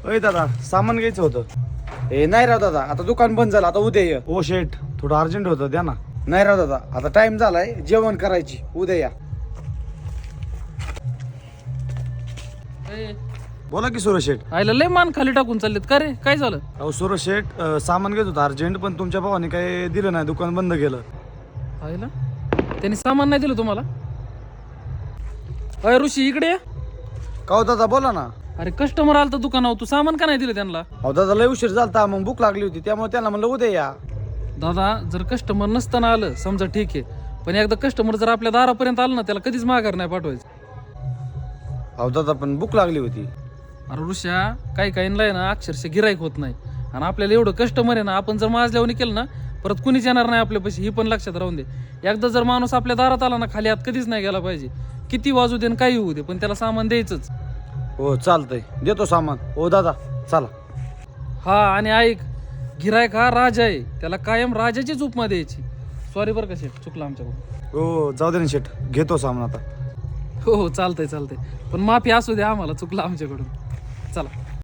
अय दादा सामान घ्यायचं होतं. ए नाही राव दादा, आता दुकान बंद झालं, आता उद्या ये. ओ शेठ थोडं अर्जंट होतं, द्या ना. नाही राव दादा, आता टाइम झालाय जेवण करायची, उद्या या. बोला की सुरेश शेठ. आईला लय मान खाली टाकून चाललेत का रे? काय झालं? अहो सुरेश शेठ, सामान घेत होतं अर्जंट, पण तुमच्या भावाने काही दिलं नाही, दुकान बंद केलं. आईला त्यांनी सामान नाही दिलं तुम्हाला? अय ऋषी इकडे ये. का हो दादा बोला ना. अरे कस्टमर आलं तर दुकानावर, तू सामान का नाही दिलं त्यांना? अहो दादा लय उशीर झालता, मग भूक लागली होती, त्यामुळे त्यांना म्हणलं उद्या या. दादा जर कस्टमर नसताना आलं समजा ठीक आहे, पण एकदा कस्टमर जर आपल्या दारापर्यंत आलं ना, त्याला कधीच माघार नाही पाठवायचं. अहो दादा पण भूक लागली होती. अरे ऋषा, काही काहींना आहे ना अक्षरशः गिराईक होत नाही, आणि आपल्याला एवढं कस्टमर आहे ना, आपण जर माजल्यावणी केलं ना परत कुणीच येणार नाही आपल्यापाशी, ही पण लक्षात राहून दे. एकदा जर माणूस आपल्या दारात आला ना, खाली हात कधीच नाही गेला पाहिजे. किती वाजू दे काही होऊ दे, पण त्याला सामान द्यायचंच. हो चालतंय, देतो सामान. हो दादा चला. हा आणि ऐक, गिरायक हा राजा आहे, त्याला कायम राजाचीच उपमा द्यायची. सॉरी बरं का शेठ, चुकलं आमच्याकडून. हो जाऊ दे ना शेठ, घेतो सामान आता. हो हो चालतंय चालतंय, पण माफी असू द्या आम्हाला, चुकलं आमच्याकडून. चला.